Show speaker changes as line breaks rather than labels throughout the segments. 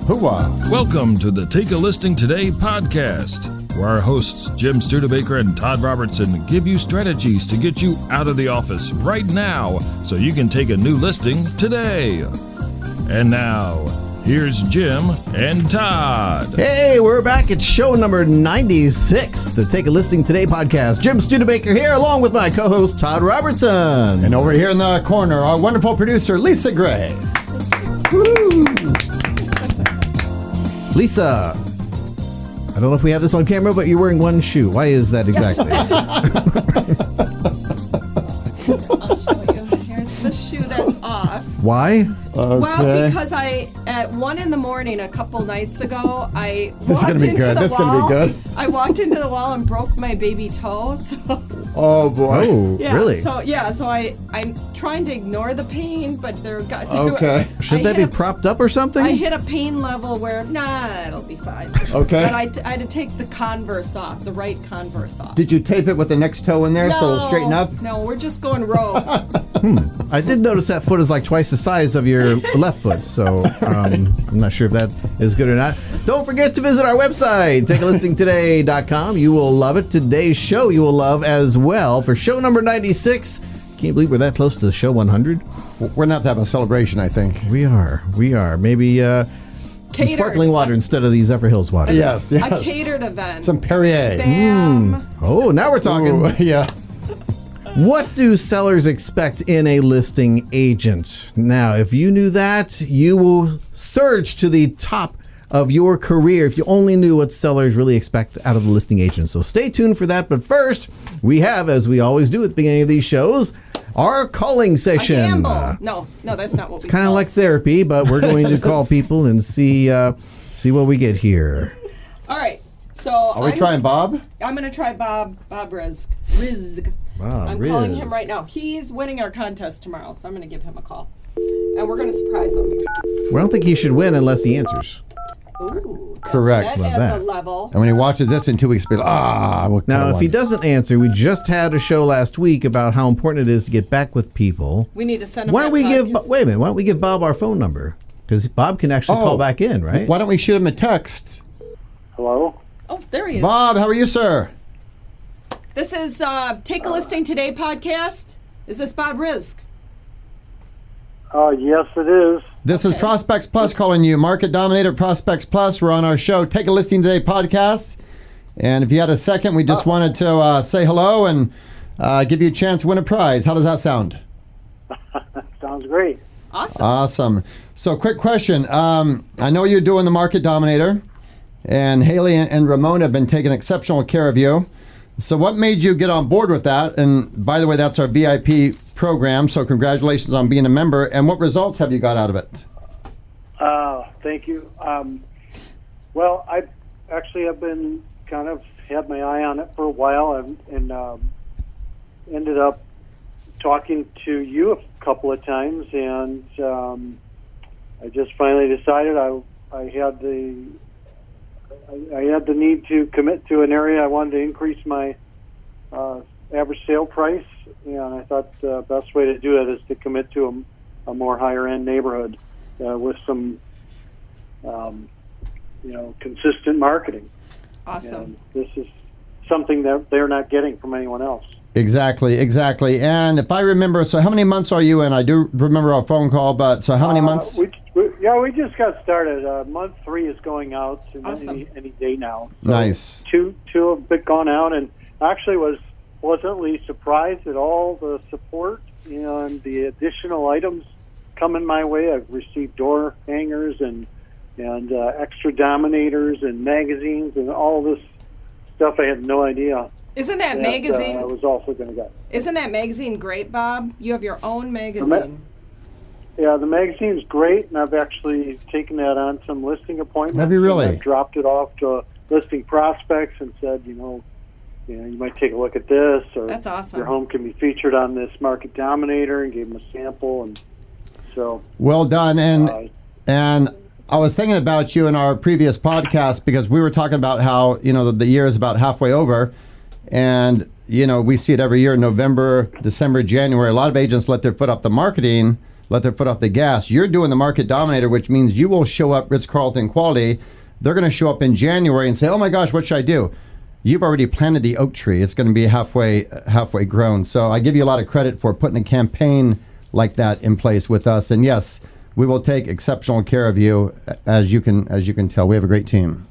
Hoorah.
Welcome to the Take a Listing Today podcast, where our hosts Jim Studebaker and Todd Robertson give you strategies to get you out of the office right now so you can take a new listing today. And now, here's Jim and Todd.
Hey, we're back at show number 96, the Take a Listing Today podcast. Jim Studebaker here, along with my co-host Todd Robertson.
And over here in the corner, our wonderful producer, Lisa Gray.
Woo! Lisa, I don't know if we have this on camera, but you're wearing one shoe. Why is that exactly?
I'll show you. Here's the shoe that's off.
Why?
Okay.
Well, because at 1 a.m, a couple nights ago, I
This is
walked
gonna be
into
good.
the
This is
wall.
gonna be good.
I walked into the wall and broke my baby toe. So
Oh, boy.
Oh,
yeah,
really?
So I'm trying to ignore the pain, but there got to
Okay.
Should that be propped up or something?
I hit a pain level where it'll be fine.
Okay.
But I had to take the Converse off, the right Converse off.
Did you tape it with the next toe in there so it'll straighten up?
No, we're just going rogue.
I did notice that foot is like twice the size of your left foot, so I'm not sure if that is good or not. Don't forget to visit our website, takealistingtoday.com. You will love it. Today's show you will love as well. For show number 96, can't believe we're that close to show 100.
We're going to have to have a celebration, I think.
We are. Maybe some
Catered.
sparkling water instead of the Zephyr Hills water.
Yes, yes.
A catered event.
Some Perrier.
Spam.
Oh, now we're talking.
Ooh, yeah.
What do sellers expect in a listing agent? Now, if you knew that, you will surge to the top of your career if you only knew what sellers really expect out of the listing agent. So stay tuned for that. But first, we have, as we always do at the beginning of these shows, our calling
A
session.
gamble. No, that's not what we
Kind of
call
like
it.
therapy, but we're going to call people and see what we get here.
All right. So
Are we trying Bob?
I'm going to try Bob Rizk. I'm
Riz.
calling him right now. He's winning our contest tomorrow, so I'm going to give him a call. And we're going to surprise him.
Well, I don't think he should win unless he answers.
Ooh.
Correct.
That
Love
adds
that.
a level.
And when he watches this in 2 weeks, he'll be like, what
Now,
kind of
if he
one?
doesn't answer, we just had a show last week about how important it is to get back with people.
We need to send him
Why don't
that
we give?
podcast.
Wait a minute. Why don't we give Bob our phone number? Because Bob can actually call back in, right?
Why don't we shoot him a text?
Hello?
Oh, there he is.
Bob, how are you, sir?
This is Take a Listing Today podcast. Is this Bob Rizk?
Yes, it is.
This is Prospects Plus calling you. Market Dominator Prospects Plus. We're on our show, Take a Listing Today podcast. And if you had a second, we just wanted to say hello and give you a chance to win a prize. How does that sound?
Sounds great.
Awesome.
Awesome. So, quick question. I know you're doing the Market Dominator, and Haley and Ramon have been taking exceptional care of you. So, what made you get on board with that? And by the way, that's our VIP program. So, congratulations on being a member. And what results have you got out of it?
Thank you. Well, I actually have been kind of had my eye on it for a while and ended up talking to you a couple of times, and I just finally decided I had the need to commit to an area. I wanted to increase my average sale price, and I thought the best way to do it is to commit to a more higher end neighborhood with some consistent marketing.
Awesome.
And this is something that they're not getting from anyone else.
Exactly. And if I remember, so how many months are you in? I do remember our phone call, but so how many months?
We just got started. Month 3 is going out
Awesome.
any day now. So
Nice.
Two have been gone out, and actually was pleasantly surprised at all the support and the additional items coming my way. I've received door hangers and extra dominators and magazines and all this stuff I had no idea.
Isn't that magazine?
I was also going to get.
Isn't that magazine great, Bob? You have your own magazine.
Yeah, the magazine's great, and I've actually taken that on some listing appointments.
Have you really?
And I've dropped it off to listing prospects and said, you might take a look at this, or
That's awesome.
your home can be featured on this Market Dominator, and gave them a sample, and so.
Well done. And I was thinking about you in our previous podcast because we were talking about how, the year is about halfway over. And, we see it every year in November, December, January. A lot of agents let their foot off the marketing let their foot off the gas. You're doing the Market Dominator, which means you will show up Ritz-Carlton quality. They're going to show up in January and say, oh my gosh, what should I do? You've already planted the oak tree. It's going to be halfway grown. So I give you a lot of credit for putting a campaign like that in place with us. And yes, we will take exceptional care of you, as you can tell. We have a great team.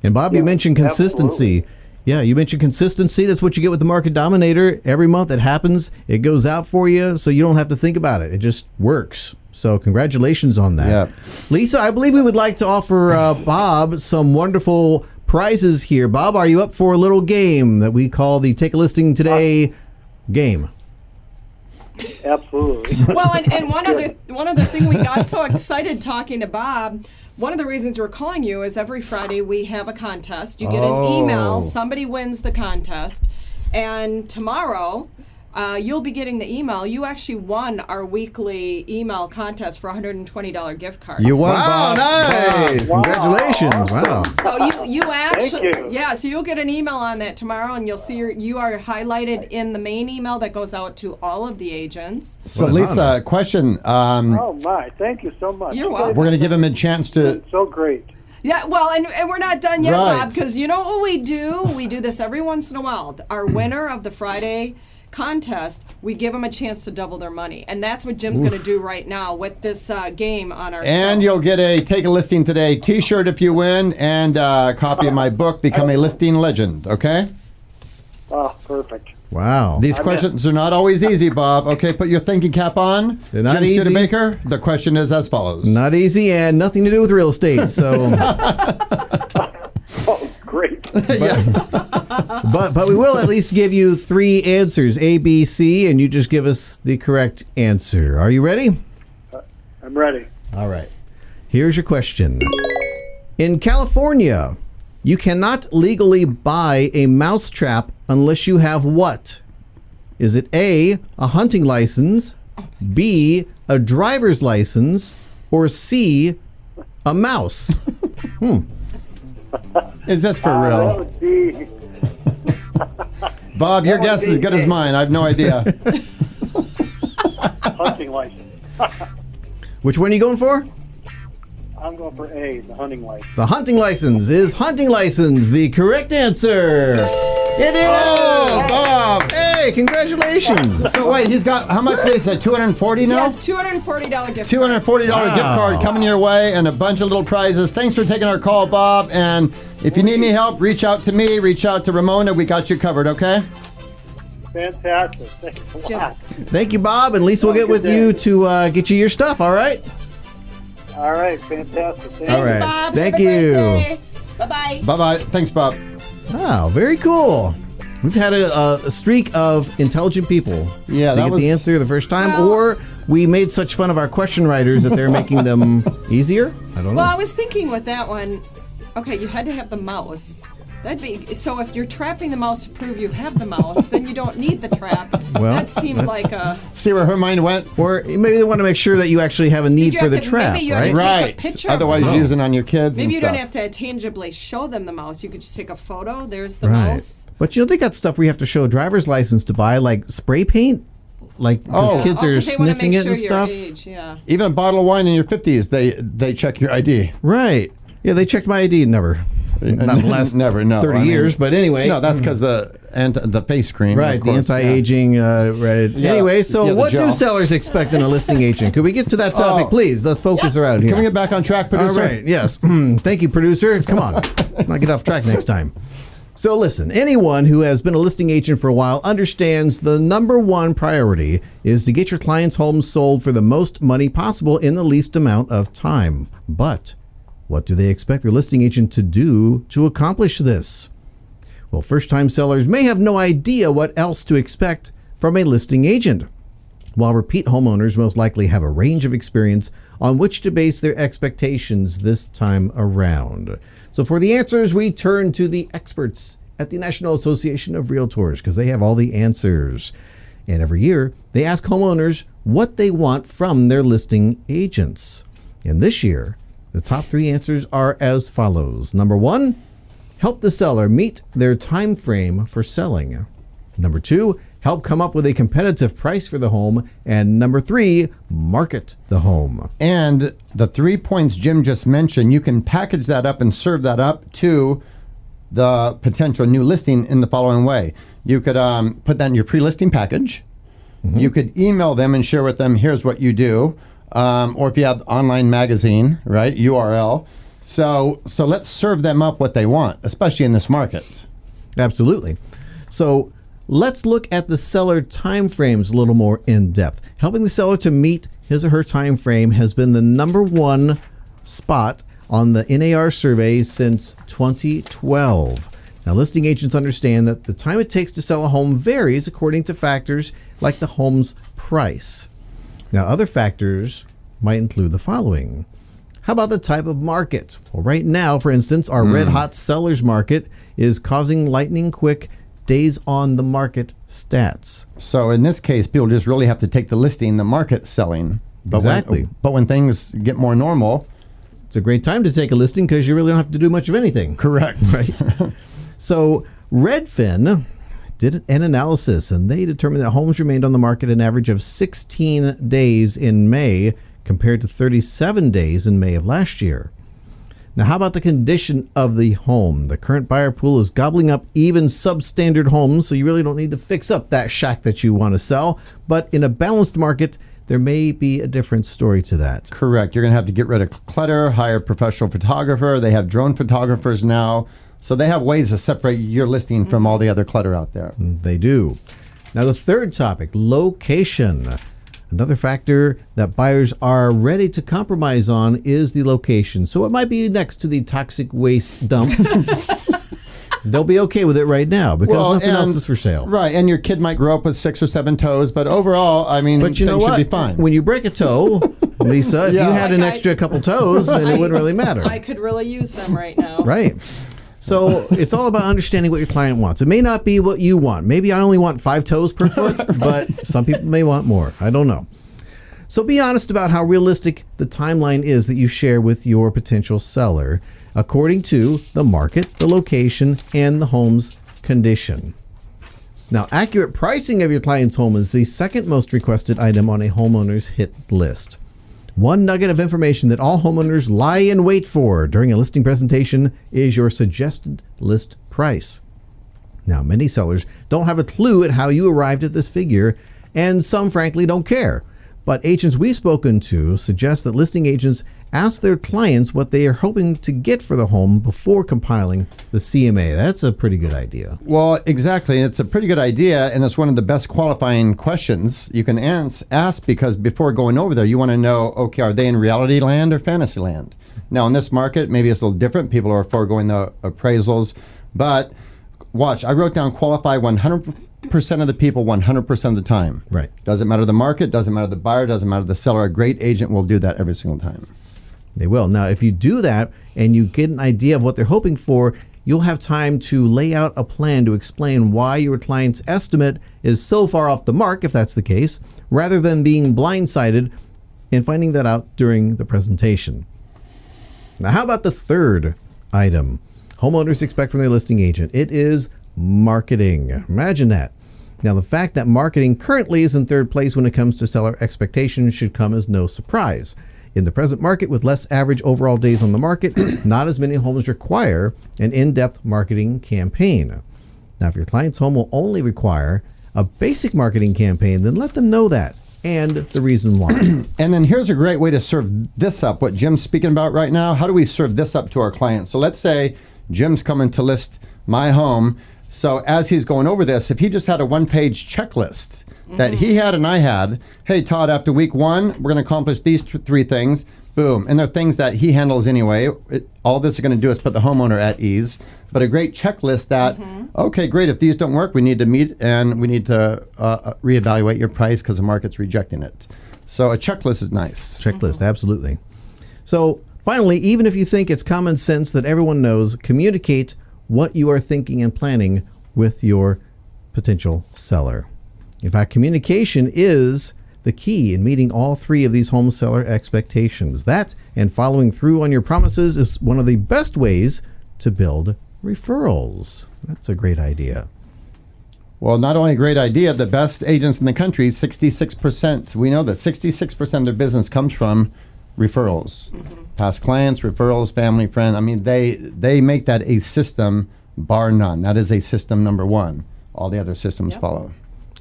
And Bob, you mentioned consistency.
Absolutely.
Yeah, you mentioned consistency. That's what you get with the Market Dominator. Every month it happens. It goes out for you, so you don't have to think about it. It just works. So congratulations on that.
Yeah.
Lisa, I believe we would like to offer Bob some wonderful prizes here. Bob, are you up for a little game that we call the Take a Listing Today game?
Absolutely.
Well, and one other thing, we got so excited talking to Bob. One of the reasons we're calling you is every Friday we have a contest. You get an email. Somebody wins the contest. And tomorrow, you'll be getting the email. You actually won our weekly email contest for a $120 gift card.
You won,
Wow,
Bob.
nice.
Wow.
Congratulations. Wow.
So you actually,
Thank you.
yeah, so you'll get an email on that tomorrow, and you'll see you are highlighted in the main email that goes out to all of the agents.
So,
What an
Lisa,
honor.
question.
Oh my! Thank you so much.
You're
You guys
welcome.
We're going to give him a chance
have
to...
been so great.
Yeah, well, and we're not done yet,
Right.
Bob, because you know what we do? We do this every once in a while. Our winner of the Friday contest, we give them a chance to double their money. And that's what Jim's going to do right now with this game on our
And
show.
you'll get a Take a Listing Today t-shirt if you win, and a copy of my book, Become a Listing Legend, okay?
Oh, perfect.
Wow.
These questions are not always easy, Bob. Okay, put your thinking cap on.
They're not
Jim
easy.
Studebaker, the question is as follows.
Not easy and nothing to do with real estate. So,
Oh, great.
but we will at least give you 3 answers, A, B, C, and you just give us the correct answer. Are you ready?
I'm ready.
All right. Here's your question. In California, you cannot legally buy a mousetrap unless you have what? Is it A, a hunting license, B, a driver's license, or C, a mouse?
Is this for
That
real?
would be
Bob, your
that would
guess is as
be
good as
A.
mine. I have no idea.
hunting license.
Which one are you going for?
I'm going for A, the hunting license.
The hunting license is hunting license, the correct answer. It is!
Oh, Bob!
Hey, congratulations!
So wait, he's got, how much, Lisa? 240 now?
Yes, $240 gift
$240
card.
gift card coming your way, and a bunch of little prizes. Thanks for taking our call, Bob. And if you need any help, reach out to me, reach out to Ramona. We got you covered, okay?
Fantastic. Thanks a
Jim.
lot.
Thank you, Bob, and Lisa will get with you to get you your stuff, all right?
All right, fantastic. Thank
All
you.
right.
Bob.
Thank
Have a great
you.
day. Bye-bye.
Bye-bye. Thanks, Bob.
Wow, very cool. We've had a streak of intelligent people.
Yeah,
They
that
get
was-
the answer the first time,
Well-
or we made such fun of our question writers that they're making them easier. I don't know.
Well, I was thinking with that one, okay, you had to have the mouse. That'd be so. If you're trapping the mouse to prove you have the mouse, then you don't need the trap.
Well,
that seemed
that's-
like a.
See where her mind went?
Or maybe they want to make sure that you actually have a need
you
for
have
the
to-
trap,
maybe you have
right?
to take a
Right.
picture of
Otherwise,
the
you're
mouse.
using on your kids
Maybe
and
you
stuff.
don't have to tangibly show them the mouse. You could just take a photo. There's the
Right.
mouse.
But you know, they got stuff where you have to show a driver's license to buy, like spray paint. Like, because
Oh.
kids are
'cause they wanna
sniffing
make
it
sure
and
your
stuff.
age, yeah.
Even a bottle of wine in your 50s, they check your ID.
Right. Yeah, they checked my ID. Never. Not the last
Never, no.
30
I mean-
years, but anyway.
No, that's because the face cream.
Right,
of
the
course,
anti-aging. Right.
Yeah.
Anyway, so
Yeah, the
what do
gel.
sellers expect in a listing agent? Could we get to that topic,
Oh.
please? Let's focus
Yes.
around here.
Can we get back on track,
All
producer?
right, yes. Thank you, producer. Come on. I'll get off track next time. So listen, anyone who has been a listing agent for a while understands the number one priority is to get your client's home sold for the most money possible in the least amount of time. But what do they expect their listing agent to do to accomplish this? Well, first-time sellers may have no idea what else to expect from a listing agent, while repeat homeowners most likely have a range of experience on which to base their expectations this time around. So for the answers, we turn to the experts at the National Association of Realtors because they have all the answers. And every year, they ask homeowners what they want from their listing agents. And this year, the top 3 answers are as follows. Number 1, help the seller meet their time frame for selling. Number 2, help come up with a competitive price for the home, and number 3, market the home.
And the 3 points Jim just mentioned, you can package that up and serve that up to the potential new listing in the following way. You could put that in your pre-listing package. You could email them and share with them, here's what you do. Or if you have online magazine, right, URL. So let's serve them up what they want, especially in this market.
Absolutely. So let's look at the seller timeframes a little more in depth. Helping the seller to meet his or her time frame has been the number 1 spot on the NAR survey since 2012. Now, listing agents understand that the time it takes to sell a home varies according to factors like the home's price. Now, other factors might include the following. How about the type of market? Well, right now, for instance, our red-hot seller's market is causing lightning-quick days on the market stats.
So in this case, people just really have to take the listing, the market selling. But
Exactly.
But when things get more normal.
It's a great time to take a listing because you really don't have to do much of anything.
Correct.
Right. So Redfin did an analysis, and they determined that homes remained on the market an average of 16 days in May compared to 37 days in May of last year. Now, how about the condition of the home? The current buyer pool is gobbling up even substandard homes, so you really don't need to fix up that shack that you want to sell. But in a balanced market, there may be a different story to that.
Correct. You're going to have to get rid of clutter, hire a professional photographer. They have drone photographers now. So they have ways to separate your listing from all the other clutter out there.
They do. Now, the third topic, location. Another factor that buyers are ready to compromise on is the location. So it might be next to the toxic waste dump. They'll be okay with it right now because nothing else is for sale.
Right, and your kid might grow up with 6 or 7 toes, but overall, I mean,
But you know
things
what?
should be fine.
When you break a toe, Lisa, if you had an
Like
extra couple toes, then it wouldn't really matter.
I could really use them right now.
Right. So it's all about understanding what your client wants. It may not be what you want. Maybe I only want 5 toes per foot, but some people may want more. I don't know. So be honest about how realistic the timeline is that you share with your potential seller according to the market, the location, and the home's condition. Now, accurate pricing of your client's home is the second most requested item on a homeowner's hit list. One nugget of information that all homeowners lie in wait for during a listing presentation is your suggested list price. Now, many sellers don't have a clue at how you arrived at this figure, and some frankly don't care. But agents we've spoken to suggest that listing agents ask their clients what they are hoping to get for the home before compiling the CMA. That's a pretty good idea.
Well, exactly. It's a pretty good idea, and it's one of the best qualifying questions you can ask because before going over there, you want to know, okay, are they in reality land or fantasy land? Now, in this market, maybe it's a little different. People are foregoing the appraisals. But watch, I wrote down qualify 100% of the people 100% of the time.
Right.
Doesn't matter the market, doesn't matter the buyer, doesn't matter the seller. A great agent will do that every single time.
They will. Now, if you do that and you get an idea of what they're hoping for, you'll have time to lay out a plan to explain why your client's estimate is so far off the mark, if that's the case, rather than being blindsided and finding that out during the presentation. Now, how about the third item homeowners expect from their listing agent? It is marketing. Imagine that. Now, the fact that marketing currently is in third place when it comes to seller expectations should come as no surprise. In the present market, with less average overall days on the market, not as many homes require an in-depth marketing campaign. Now, if your client's home will only require a basic marketing campaign, then let them know that and the reason why.
And then here's a great way to serve this up, what Jim's speaking about right now. How do we serve this up to our clients? So let's say Jim's coming to list my home. So as he's going over this, if he just had a one-page checklist that he had and I had, hey, Todd, after week 1, we're going to accomplish these 3 things. Boom. And they're things that he handles anyway. All this is going to do is put the homeowner at ease. But a great checklist that, okay, great, if these don't work, we need to meet and we need to reevaluate your price because the market's rejecting it. So a checklist is nice.
Checklist, absolutely. So finally, even if you think it's common sense that everyone knows, communicate what you are thinking and planning with your potential seller. In fact, communication is the key in meeting all 3 of these home seller expectations. That and following through on your promises is one of the best ways to build referrals. That's a great idea.
Well, not only a great idea, the best agents in the country, 66%. We know that 66% of their business comes from referrals. Past clients, referrals, family, friend. I mean, they make that a system, bar none. That is a system number one. All the other systems follow.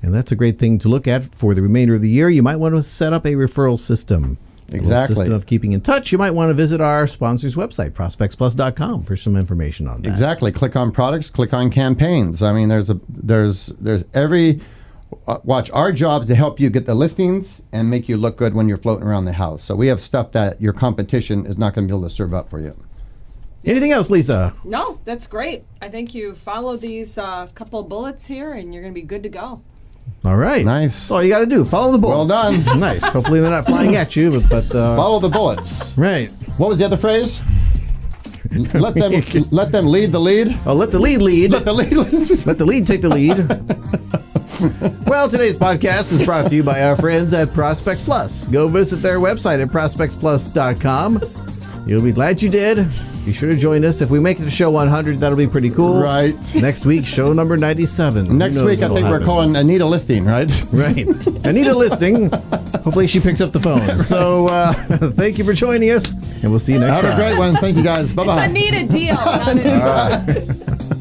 And that's a great thing to look at for the remainder of the year. You might want to set up a referral system.
Exactly.
A system of keeping in touch. You might want to visit our sponsor's website, prospectsplus.com, for some information on that.
Exactly. Click on products, click on campaigns. I mean, there's every watch. Our job is to help you get the listings and make you look good when you're floating around the house. So we have stuff that your competition is not going to be able to serve up for you.
Anything else, Lisa?
No, that's great. I think you follow these couple bullets here, and you're going to be good to go.
All right.
Nice.
That's all you got to do. Follow the bullets.
Well done.
Nice. Hopefully they're not flying at you, but
Follow the bullets.
right.
What was the other phrase? Let them lead the lead.
Oh, let the lead lead.
Let the lead lead.
Let the lead take the lead. Well, today's podcast is brought to you by our friends at Prospects Plus. Go visit their website at prospectsplus.com. You'll be glad you did. Be sure to join us. If we make it to show 100, that'll be pretty cool.
Right.
Next week, show number 97.
Next week, I think we're calling Anita Listing, right?
Right. Anita Listing. Hopefully she picks up the phone. So thank you for joining us, and we'll see you next time.
Have a great one. Thank you, guys. Bye-bye.
It's a needed deal. Not an
All right.